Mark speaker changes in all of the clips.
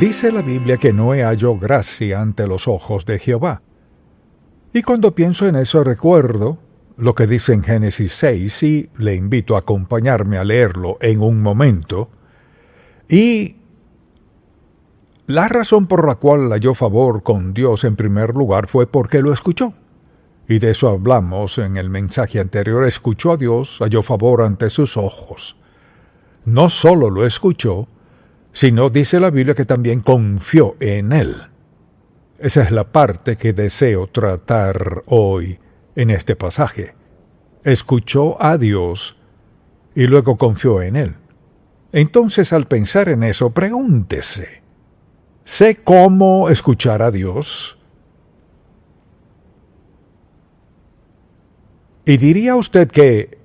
Speaker 1: Dice la Biblia que Noé halló gracia ante los ojos de Jehová. Y cuando pienso en eso recuerdo lo que dice en Génesis 6, y le invito a acompañarme a leerlo en un momento. Y la razón por la cual halló favor con Dios en primer lugar fue porque lo escuchó. Y de eso hablamos en el mensaje anterior. Escuchó a Dios, halló favor ante sus ojos. No solo lo escuchó, sino dice la Biblia que también confió en Él. Esa es la parte que deseo tratar hoy en este pasaje. Escuchó a Dios y luego confió en Él. Entonces, al pensar en eso, pregúntese, ¿sé cómo escuchar a Dios? Y diría usted que,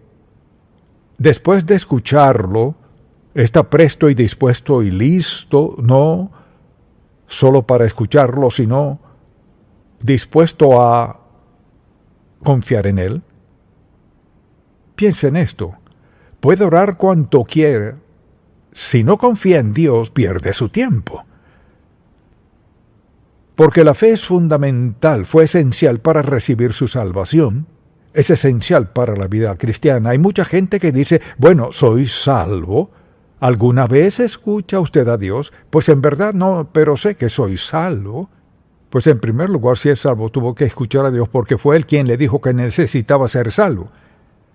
Speaker 1: después de escucharlo, está presto y dispuesto y listo, no solo para escucharlo, sino dispuesto a confiar en Él. Piense en esto. Puede orar cuanto quiera. Si no confía en Dios, pierde su tiempo. Porque la fe es fundamental, fue esencial para recibir su salvación. Es esencial para la vida cristiana. Hay mucha gente que dice, bueno, soy salvo. ¿Alguna vez escucha usted a Dios? Pues en verdad no, pero sé que soy salvo. Pues en primer lugar, si es salvo, tuvo que escuchar a Dios porque fue Él quien le dijo que necesitaba ser salvo.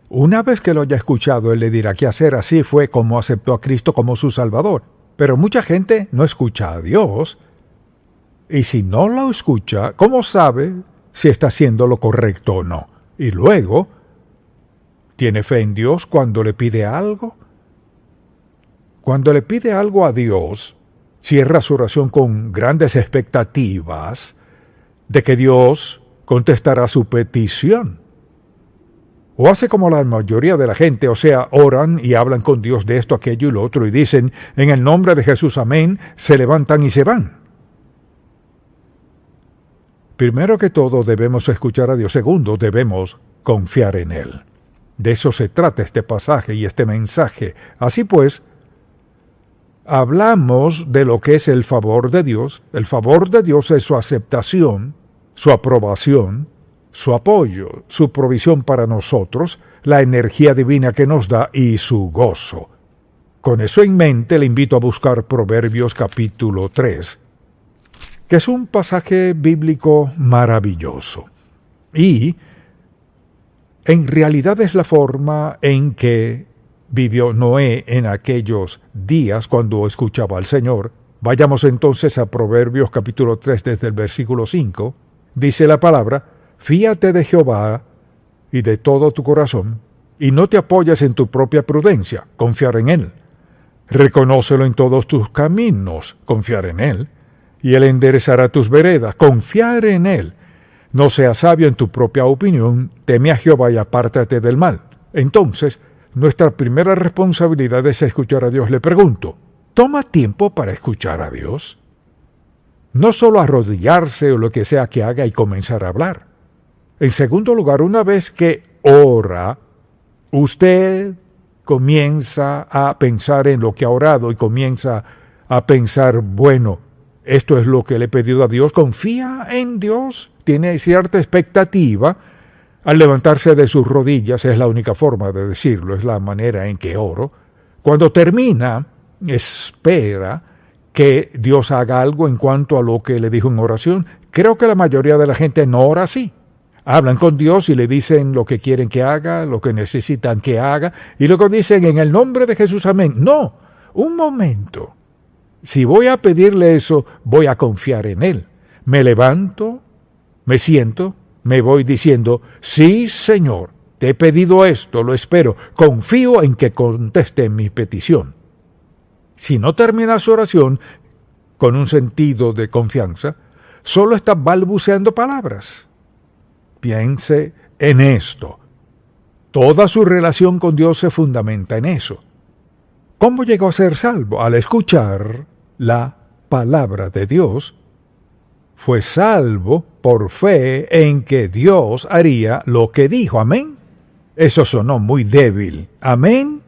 Speaker 1: Una vez que lo haya escuchado, Él le dirá qué hacer. Así fue como aceptó a Cristo como su Salvador. Pero mucha gente no escucha a Dios. Y si no lo escucha, ¿cómo sabe si está haciendo lo correcto o no? Y luego, ¿tiene fe en Dios cuando le pide algo? Cuando le pide algo a Dios, cierra su oración con grandes expectativas de que Dios contestará su petición. O hace como la mayoría de la gente, o sea, oran y hablan con Dios de esto, aquello y lo otro, y dicen, en el nombre de Jesús, amén, se levantan y se van. Primero que todo, debemos escuchar a Dios. Segundo, debemos confiar en Él. De eso se trata este pasaje y este mensaje. Así pues, hablamos de lo que es el favor de Dios. El favor de Dios es su aceptación, su aprobación, su apoyo, su provisión para nosotros, la energía divina que nos da y su gozo. Con eso en mente, le invito a buscar Proverbios capítulo 3, que es un pasaje bíblico maravilloso. Y en realidad es la forma en que vivió Noé en aquellos días cuando escuchaba al Señor. Vayamos entonces a Proverbios capítulo 3 desde el versículo 5. Dice la palabra, fíate de Jehová y de todo tu corazón, y no te apoyes en tu propia prudencia, confiar en Él. Reconócelo en todos tus caminos, confiar en Él, y Él enderezará tus veredas, confiar en Él. No seas sabio en tu propia opinión, teme a Jehová y apártate del mal. Entonces, nuestra primera responsabilidad es escuchar a Dios. Le pregunto, ¿toma tiempo para escuchar a Dios? No solo arrodillarse o lo que sea que haga y comenzar a hablar. En segundo lugar, una vez que ora, usted comienza a pensar en lo que ha orado y comienza a pensar, bueno, esto es lo que le he pedido a Dios. Confía en Dios, tiene cierta expectativa. Al levantarse de sus rodillas, es la única forma de decirlo, es la manera en que oro. Cuando termina, espera que Dios haga algo en cuanto a lo que le dijo en oración. Creo que la mayoría de la gente no ora así. Hablan con Dios y le dicen lo que quieren que haga, lo que necesitan que haga, y luego dicen en el nombre de Jesús, amén. No, un momento. Si voy a pedirle eso, voy a confiar en Él. Me levanto, me siento, me voy diciendo, sí, Señor, te he pedido esto, lo espero, confío en que conteste mi petición. Si no termina su oración con un sentido de confianza, solo está balbuceando palabras. Piense en esto. Toda su relación con Dios se fundamenta en eso. ¿Cómo llegó a ser salvo? Al escuchar la palabra de Dios, fue salvo por fe en que Dios haría lo que dijo. Amén. Eso sonó muy débil. Amén.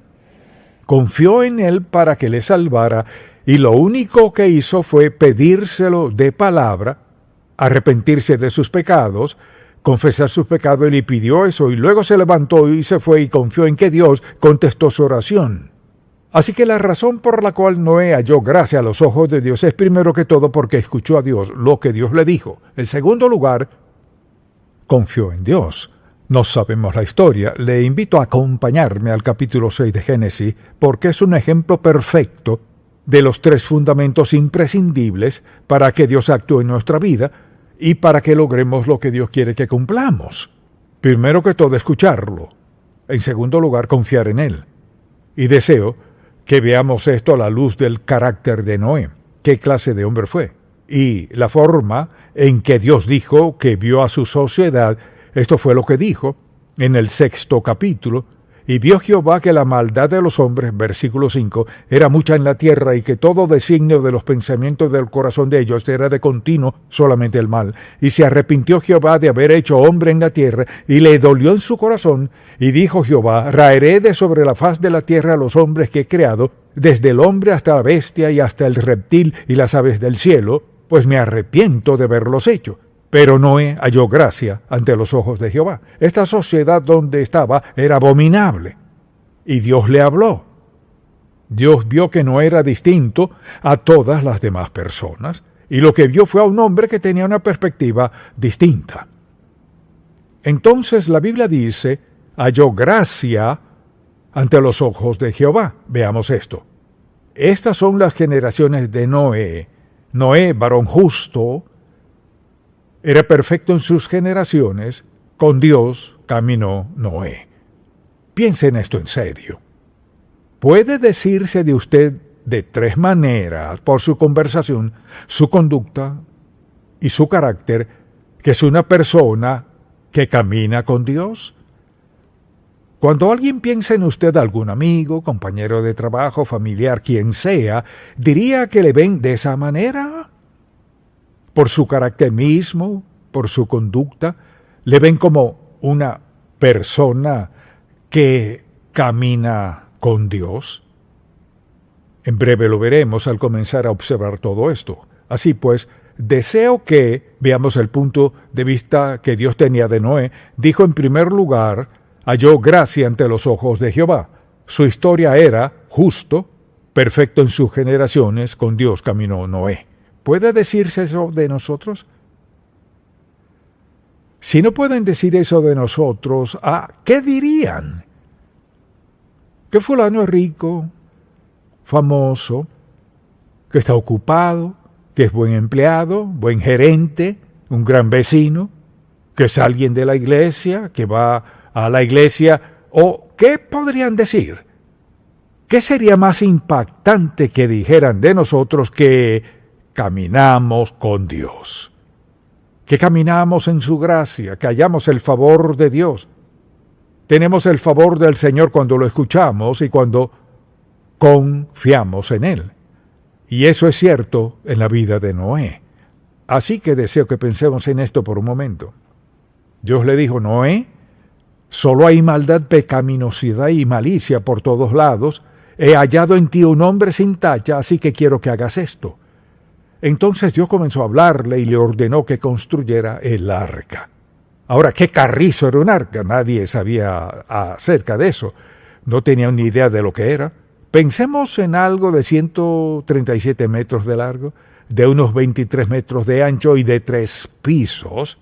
Speaker 1: Confió en Él para que le salvara y lo único que hizo fue pedírselo de palabra, arrepentirse de sus pecados, confesar sus pecados, y le pidió eso, y luego se levantó y se fue y confió en que Dios contestó su oración. Así que la razón por la cual Noé halló gracia a los ojos de Dios es primero que todo porque escuchó a Dios, lo que Dios le dijo. En segundo lugar, confió en Dios. No sabemos la historia. Le invito a acompañarme al capítulo 6 de Génesis porque es un ejemplo perfecto de los tres fundamentos imprescindibles para que Dios actúe en nuestra vida y para que logremos lo que Dios quiere que cumplamos. Primero que todo, escucharlo. En segundo lugar, confiar en Él. Y deseo que veamos esto a la luz del carácter de Noé. ¿Qué clase de hombre fue? Y la forma en que Dios dijo que vio a su sociedad. Esto fue lo que dijo en el 6º capítulo. Y vio Jehová que la maldad de los hombres, versículo 5, era mucha en la tierra, y que todo designio de los pensamientos del corazón de ellos era de continuo solamente el mal. Y se arrepintió Jehová de haber hecho hombre en la tierra, y le dolió en su corazón. Y dijo Jehová: raeré de sobre la faz de la tierra a los hombres que he creado, desde el hombre hasta la bestia y hasta el reptil y las aves del cielo, pues me arrepiento de haberlos hecho. Pero Noé halló gracia ante los ojos de Jehová. Esta sociedad donde estaba era abominable. Y Dios le habló. Dios vio que no era distinto a todas las demás personas, y lo que vio fue a un hombre que tenía una perspectiva distinta. Entonces la Biblia dice, halló gracia ante los ojos de Jehová. Veamos esto. Estas son las generaciones de Noé. Noé, varón justo, era perfecto en sus generaciones, con Dios caminó Noé. Piense en esto en serio. Puede decirse de usted de tres maneras, por su conversación, su conducta y su carácter, que es una persona que camina con Dios. Cuando alguien piensa en usted, algún amigo, compañero de trabajo, familiar, quien sea, diría que le ven de esa manera. Por su carácter mismo, por su conducta, le ven como una persona que camina con Dios. En breve lo veremos al comenzar a observar todo esto. Así pues, deseo que veamos el punto de vista que Dios tenía de Noé. Dijo en primer lugar, halló gracia ante los ojos de Jehová. Su historia era justo, perfecto en sus generaciones, con Dios caminó Noé. ¿Puede decirse eso de nosotros? Si no pueden decir eso de nosotros, ¿qué dirían? Que fulano es rico, famoso, que está ocupado, que es buen empleado, buen gerente, un gran vecino, que es alguien de la iglesia, que va a la iglesia, o ¿qué podrían decir? ¿Qué sería más impactante que dijeran de nosotros que caminamos con Dios, que caminamos en su gracia, que hallamos el favor de Dios? Tenemos el favor del Señor cuando lo escuchamos y cuando confiamos en Él. Y eso es cierto en la vida de Noé. Así que deseo que pensemos en esto por un momento. Dios le dijo, Noé, solo hay maldad, pecaminosidad y malicia por todos lados. He hallado en ti un hombre sin tacha, así que quiero que hagas esto. Entonces Dios comenzó a hablarle y le ordenó que construyera el arca. Ahora, ¿qué carrizo era un arca? Nadie sabía acerca de eso. No tenían ni idea de lo que era. Pensemos en algo de 137 metros de largo, de unos 23 metros de ancho y de 3 pisos.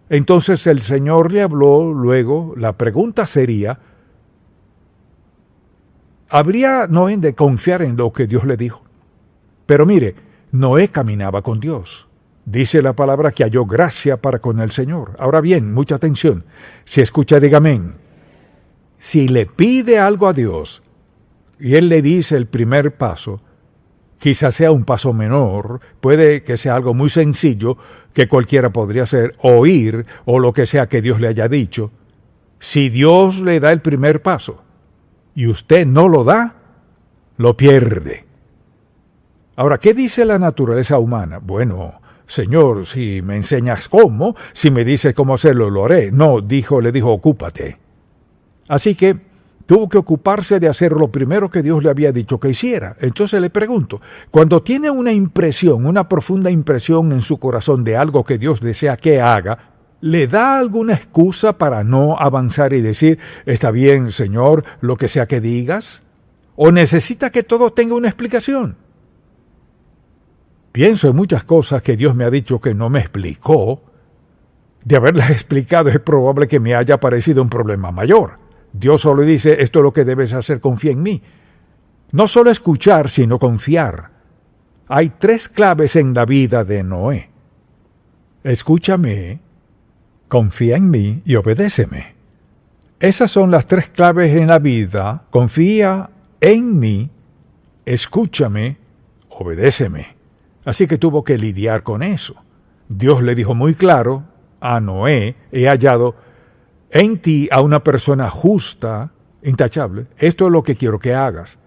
Speaker 1: Entonces el Señor le habló luego. La pregunta sería, ¿habría Noé de confiar en lo que Dios le dijo? Pero mire, Noé caminaba con Dios. Dice la palabra que halló gracia para con el Señor. Ahora bien, mucha atención. Si escucha, diga amén. Si le pide algo a Dios y Él le dice el primer paso, quizás sea un paso menor, puede que sea algo muy sencillo que cualquiera podría hacer, oír o lo que sea que Dios le haya dicho. Si Dios le da el primer paso y usted no lo da, lo pierde. Ahora, ¿qué dice la naturaleza humana? Bueno, Señor, si me enseñas cómo, si me dices cómo hacerlo, lo haré. No, le dijo, ocúpate. Así que tuvo que ocuparse de hacer lo primero que Dios le había dicho que hiciera. Entonces le pregunto, cuando tiene una impresión, una profunda impresión en su corazón de algo que Dios desea que haga, ¿le da alguna excusa para no avanzar y decir, está bien, Señor, lo que sea que digas? ¿O necesita que todo tenga una explicación? Pienso en muchas cosas que Dios me ha dicho que no me explicó. De haberlas explicado es probable que me haya parecido un problema mayor. Dios solo dice, esto es lo que debes hacer, confía en mí. No solo escuchar, sino confiar. Hay 3 claves en la vida de Noé. Escúchame, confía en mí y obedéceme. Esas son las 3 claves en la vida. Confía en mí, escúchame, obedéceme. Así que tuvo que lidiar con eso. Dios le dijo muy claro a Noé, he hallado en ti a una persona justa, intachable. Esto es lo que quiero que hagas.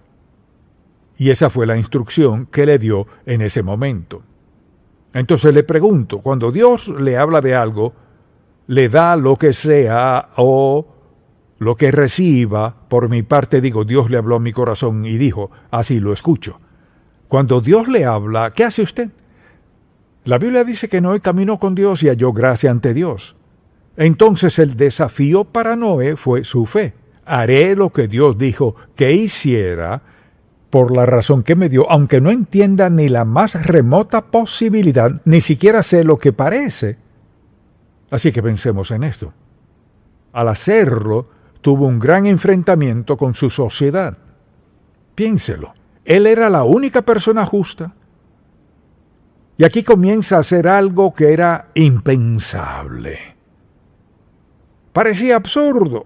Speaker 1: Y esa fue la instrucción que le dio en ese momento. Entonces le pregunto, cuando Dios le habla de algo, le da lo que sea o lo que reciba, por mi parte digo, Dios le habló a mi corazón y dijo, así lo escucho. Cuando Dios le habla, ¿qué hace usted? La Biblia dice que Noé caminó con Dios y halló gracia ante Dios. Entonces el desafío para Noé fue su fe. Haré lo que Dios dijo que hiciera por la razón que me dio, aunque no entienda ni la más remota posibilidad, ni siquiera sé lo que parece. Así que pensemos en esto. Al hacerlo, tuvo un gran enfrentamiento con su sociedad. Piénselo. Él era la única persona justa. Y aquí comienza a hacer algo que era impensable. Parecía absurdo.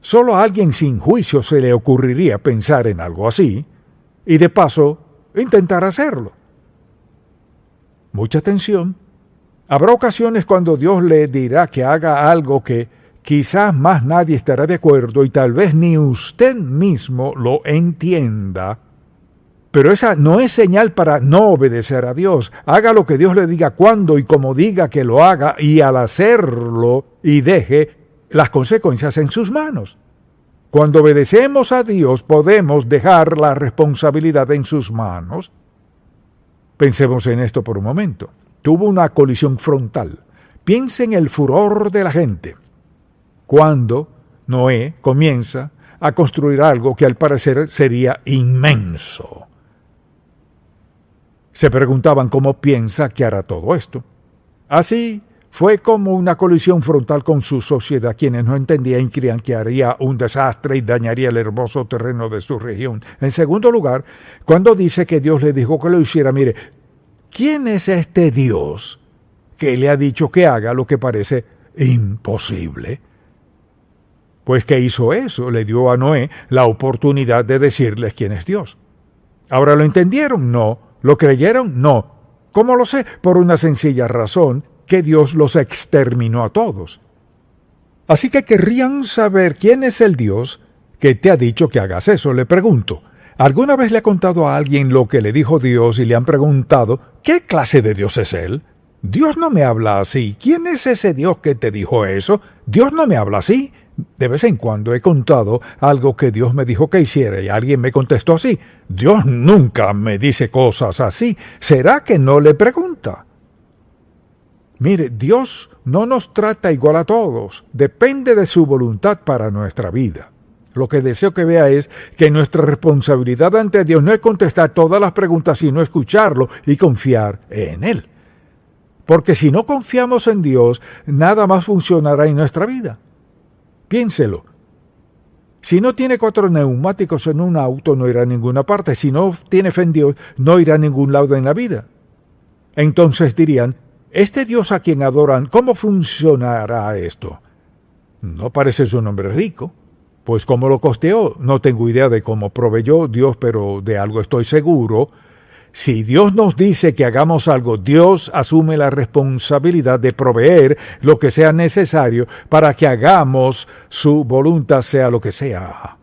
Speaker 1: Solo a alguien sin juicio se le ocurriría pensar en algo así y de paso intentar hacerlo. Mucha atención. Habrá ocasiones cuando Dios le dirá que haga algo que quizás más nadie estará de acuerdo y tal vez ni usted mismo lo entienda. Pero esa no es señal para no obedecer a Dios. Haga lo que Dios le diga cuando y como diga que lo haga y al hacerlo y deje las consecuencias en sus manos. Cuando obedecemos a Dios podemos dejar la responsabilidad en sus manos. Pensemos en esto por un momento. Tuvo una colisión frontal. Piense en el furor de la gente. Cuando Noé comienza a construir algo que al parecer sería inmenso. Se preguntaban cómo piensa que hará todo esto. Así fue como una colisión frontal con su sociedad, quienes no entendían y creían que haría un desastre y dañaría el hermoso terreno de su región. En segundo lugar, cuando dice que Dios le dijo que lo hiciera, mire, ¿quién es este Dios que le ha dicho que haga lo que parece imposible? Pues que hizo eso, le dio a Noé la oportunidad de decirles quién es Dios. ¿Ahora lo entendieron? No. ¿Lo creyeron? No. ¿Cómo lo sé? Por una sencilla razón, que Dios los exterminó a todos. Así que querrían saber quién es el Dios que te ha dicho que hagas eso. Le pregunto, ¿alguna vez le ha contado a alguien lo que le dijo Dios y le han preguntado, ¿qué clase de Dios es Él? Dios no me habla así. ¿Quién es ese Dios que te dijo eso? Dios no me habla así. De vez en cuando he contado algo que Dios me dijo que hiciera y alguien me contestó así. Dios nunca me dice cosas así. ¿Será que no le pregunta? Mire, Dios no nos trata igual a todos. Depende de su voluntad para nuestra vida. Lo que deseo que vea es que nuestra responsabilidad ante Dios no es contestar todas las preguntas, sino escucharlo y confiar en Él. Porque si no confiamos en Dios, nada más funcionará en nuestra vida. Piénselo. Si no tiene 4 neumáticos en un auto, no irá a ninguna parte. Si no tiene fe en Dios, no irá a ningún lado en la vida. Entonces dirían, este Dios a quien adoran, ¿cómo funcionará esto? No parece su nombre rico. Pues ¿cómo lo costeó? No tengo idea de cómo proveyó Dios, pero de algo estoy seguro. Si Dios nos dice que hagamos algo, Dios asume la responsabilidad de proveer lo que sea necesario para que hagamos su voluntad, sea lo que sea.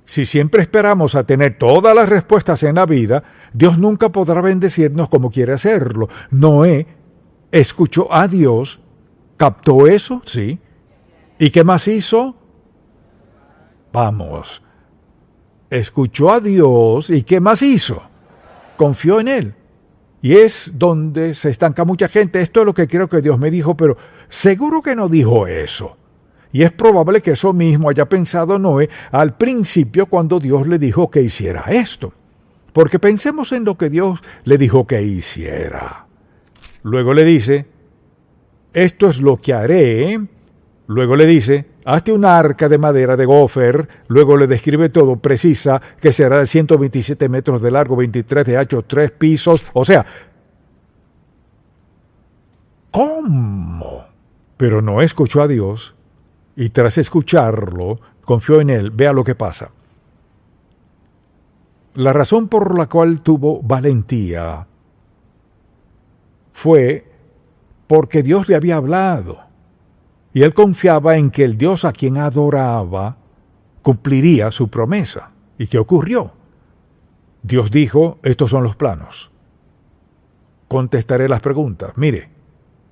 Speaker 1: Si siempre esperamos a tener todas las respuestas en la vida, Dios nunca podrá bendecirnos como quiere hacerlo. Noé escuchó a Dios, captó eso, sí. ¿Y qué más hizo? Vamos, escuchó a Dios y ¿qué más hizo? Confió en Él. Y es donde se estanca mucha gente. Esto es lo que creo que Dios me dijo, pero seguro que no dijo eso. Y es probable que eso mismo haya pensado Noé al principio cuando Dios le dijo que hiciera esto. Porque pensemos en lo que Dios le dijo que hiciera. Luego le dice, esto es lo que haré. Luego le dice, hazte una arca de madera de gofer. Luego le describe todo, precisa que será de 127 metros de largo, 23 de ancho, 3 pisos. O sea, ¿cómo? Pero no escuchó a Dios y tras escucharlo, confió en Él. Vea lo que pasa. La razón por la cual tuvo valentía fue porque Dios le había hablado. Y él confiaba en que el Dios a quien adoraba cumpliría su promesa. ¿Y qué ocurrió? Dios dijo, estos son los planos. Contestaré las preguntas. Mire,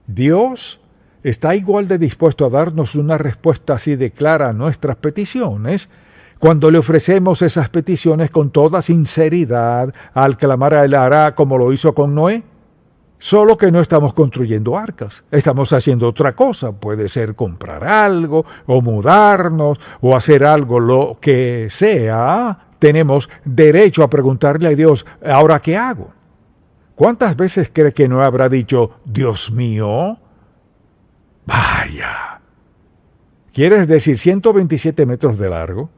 Speaker 1: Dios está igual de dispuesto a darnos una respuesta así de clara a nuestras peticiones cuando le ofrecemos esas peticiones con toda sinceridad al clamar a Él hará como lo hizo con Noé. Solo que no estamos construyendo arcas, estamos haciendo otra cosa, puede ser comprar algo, o mudarnos, o hacer algo, lo que sea. Tenemos derecho a preguntarle a Dios, ¿ahora qué hago? ¿Cuántas veces cree que no habrá dicho, Dios mío? Vaya, ¿quieres decir 127 metros de largo?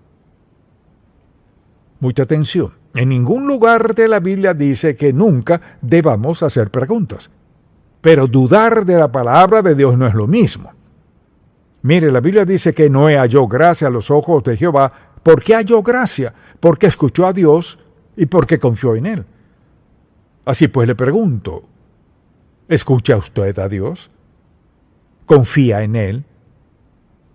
Speaker 1: Mucha atención. En ningún lugar de la Biblia dice que nunca debamos hacer preguntas. Pero dudar de la palabra de Dios no es lo mismo. Mire, la Biblia dice que Noé halló gracia a los ojos de Jehová. ¿Por qué halló gracia? Porque escuchó a Dios y porque confió en Él. Así pues le pregunto, ¿escucha usted a Dios? ¿Confía en Él?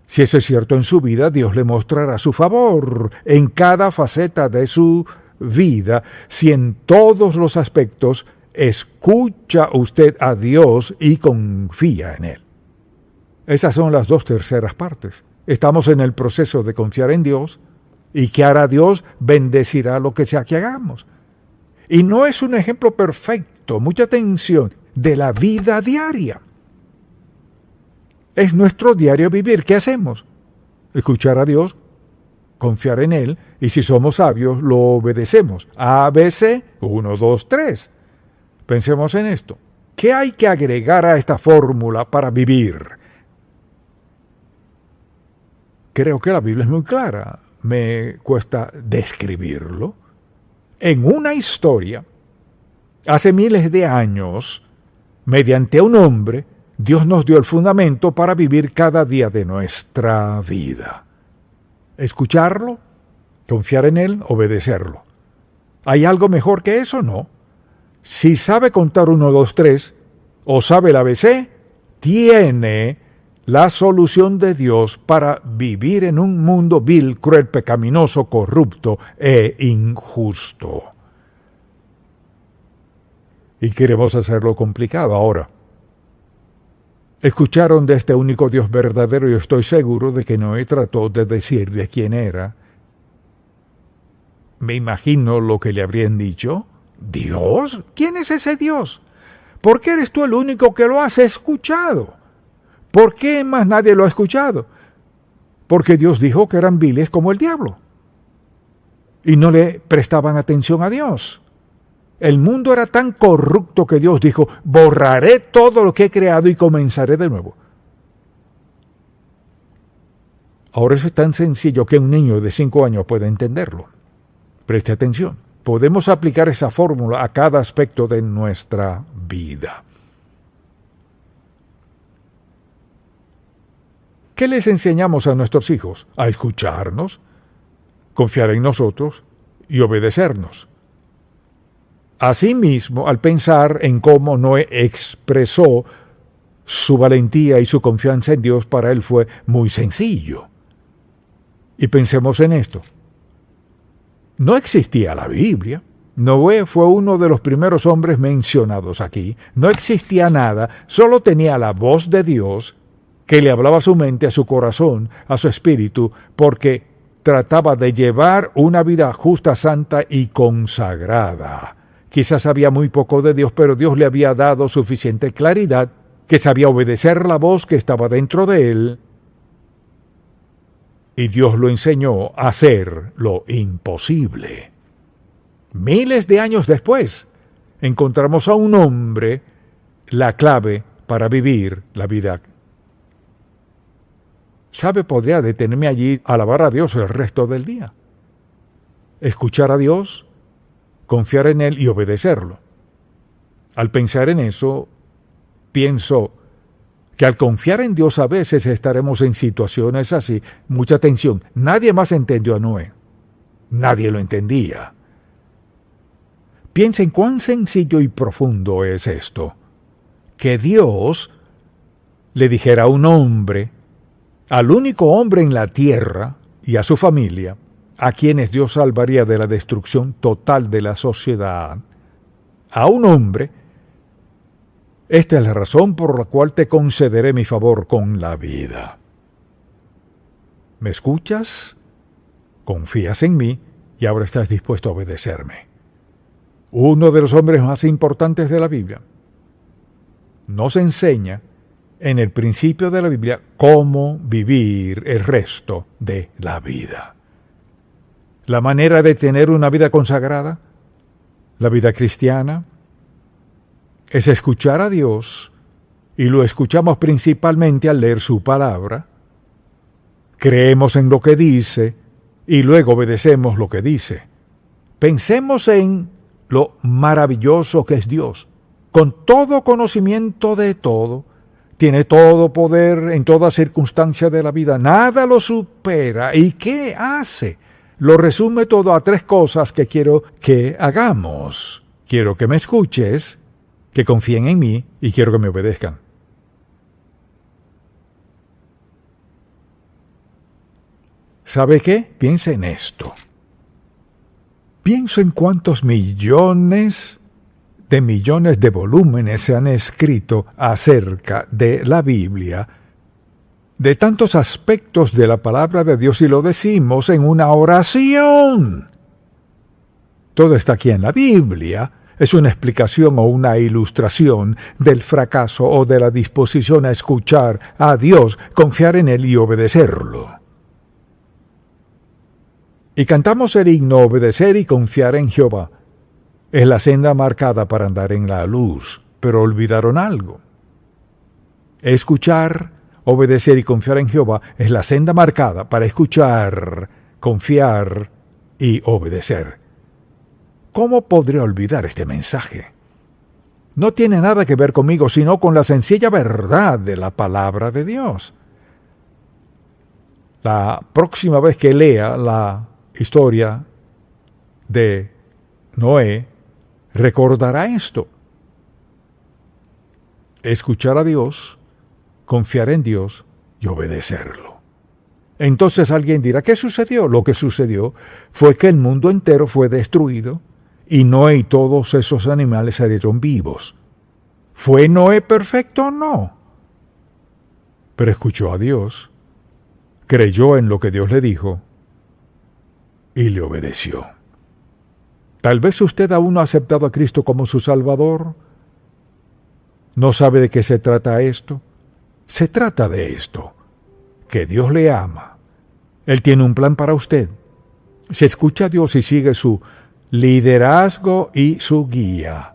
Speaker 1: Si eso es cierto en su vida, Dios le mostrará su favor en cada faceta de su vida, si en todos los aspectos escucha usted a Dios y confía en Él. Esas son las 2/3 partes. Estamos en el proceso de confiar en Dios y que hará Dios bendecirá lo que sea que hagamos. Y no es un ejemplo perfecto, mucha atención, de la vida diaria. Es nuestro diario vivir. ¿Qué hacemos? Escuchar a Dios, confiar en Él, y si somos sabios, lo obedecemos. ABC, 1, 2, 3. Pensemos en esto. ¿Qué hay que agregar a esta fórmula para vivir? Creo que la Biblia es muy clara. Me cuesta describirlo. En una historia, hace miles de años, mediante un hombre, Dios nos dio el fundamento para vivir cada día de nuestra vida. Escucharlo, confiar en Él, obedecerlo. ¿Hay algo mejor que eso? No. Si sabe contar 1, 2, 3, o sabe el ABC, tiene la solución de Dios para vivir en un mundo vil, cruel, pecaminoso, corrupto e injusto. Y queremos hacerlo complicado ahora. Escucharon de este único Dios verdadero y estoy seguro de que Noé trató de decir de quién era. Me imagino lo que le habrían dicho. ¿Dios? ¿Quién es ese Dios? ¿Por qué eres tú el único que lo has escuchado? ¿Por qué más nadie lo ha escuchado? Porque Dios dijo que eran viles como el diablo. Y no le prestaban atención a Dios. El mundo era tan corrupto que Dios dijo, borraré todo lo que he creado y comenzaré de nuevo. Ahora eso es tan sencillo que un niño de 5 años puede entenderlo. Preste atención. Podemos aplicar esa fórmula a cada aspecto de nuestra vida. ¿Qué les enseñamos a nuestros hijos? A escucharnos, confiar en nosotros y obedecernos. Asimismo, al pensar en cómo Noé expresó su valentía y su confianza en Dios, para él fue muy sencillo. Y pensemos en esto. No existía la Biblia. Noé fue uno de los primeros hombres mencionados aquí. No existía nada, solo tenía la voz de Dios que le hablaba a su mente, a su corazón, a su espíritu, porque trataba de llevar una vida justa, santa y consagrada. Quizás sabía muy poco de Dios, pero Dios le había dado suficiente claridad que sabía obedecer la voz que estaba dentro de él. Y Dios lo enseñó a hacer lo imposible. Miles de años después, encontramos a un hombre la clave para vivir la vida. ¿Sabe? Podría detenerme allí a alabar a Dios el resto del día. Escuchar a Dios, confiar en Él y obedecerlo. Al pensar en eso, pienso que al confiar en Dios a veces estaremos en situaciones así. Mucha atención, nadie más entendió a Noé. Nadie lo entendía. Piensen cuán sencillo y profundo es esto. Que Dios le dijera a un hombre, al único hombre en la tierra y a su familia, a quienes Dios salvaría de la destrucción total de la sociedad, a un hombre: esta es la razón por la cual te concederé mi favor con la vida. ¿Me escuchas? Confías en mí y ahora estás dispuesto a obedecerme. Uno de los hombres más importantes de la Biblia nos enseña en el principio de la Biblia cómo vivir el resto de la vida. La manera de tener una vida consagrada, la vida cristiana, es escuchar a Dios, y lo escuchamos principalmente al leer su palabra. Creemos en lo que dice y luego obedecemos lo que dice. Pensemos en lo maravilloso que es Dios, con todo conocimiento de todo, tiene todo poder en toda circunstancia de la vida, nada lo supera. ¿Y qué hace? Lo resume todo a 3 cosas que quiero que hagamos. Quiero que me escuches, que confíen en mí y quiero que me obedezcan. ¿Sabe qué? Piensa en esto. Pienso en cuántos millones de volúmenes se han escrito acerca de la Biblia, de tantos aspectos de la palabra de Dios, y lo decimos en una oración. Todo está aquí en la Biblia. Es una explicación o una ilustración del fracaso o de la disposición a escuchar a Dios, confiar en Él y obedecerlo. Y cantamos el himno Obedecer y confiar en Jehová. Es la senda marcada para andar en la luz, pero olvidaron algo. Escuchar, obedecer y confiar en Jehová es la senda marcada para escuchar, confiar y obedecer. ¿Cómo podría olvidar este mensaje? No tiene nada que ver conmigo, sino con la sencilla verdad de la palabra de Dios. La próxima vez que lea la historia de Noé, recordará esto. Escuchar a Dios, confiar en Dios y obedecerlo. Entonces alguien dirá, ¿qué sucedió? Lo que sucedió fue que el mundo entero fue destruido y Noé y todos esos animales salieron vivos. ¿Fue Noé perfecto? No. Pero escuchó a Dios, creyó en lo que Dios le dijo y le obedeció. Tal vez usted aún no ha aceptado a Cristo como su Salvador. ¿No sabe de qué se trata esto? Se trata de esto, que Dios le ama. Él tiene un plan para usted. Si escucha a Dios y sigue su liderazgo y su guía.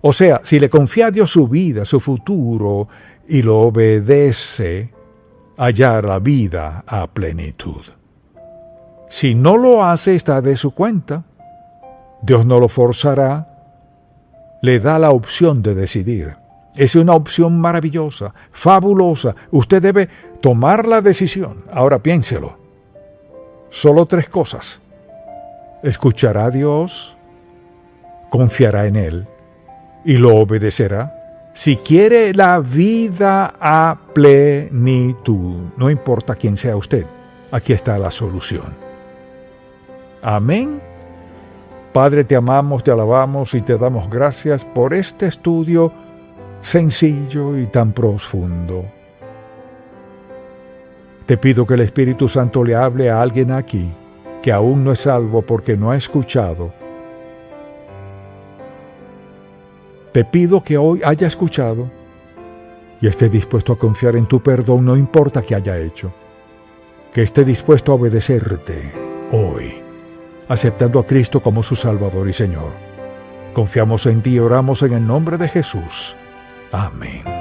Speaker 1: O sea, si le confía a Dios su vida, su futuro, y lo obedece, hallar la vida a plenitud. Si no lo hace, está de su cuenta. Dios no lo forzará, le da la opción de decidir. Es una opción maravillosa, fabulosa. Usted debe tomar la decisión. Ahora piénselo. Solo 3 cosas. Escuchará a Dios, confiará en Él y lo obedecerá. Si quiere la vida a plenitud, no importa quién sea usted, aquí está la solución. Amén. Padre, te amamos, te alabamos y te damos gracias por este estudio sencillo y tan profundo. Te pido que el Espíritu Santo le hable a alguien aquí que aún no es salvo porque no ha escuchado. Te pido que hoy haya escuchado y esté dispuesto a confiar en tu perdón, no importa qué haya hecho. Que esté dispuesto a obedecerte hoy, aceptando a Cristo como su Salvador y Señor. Confiamos en ti y oramos en el nombre de Jesús. Amén.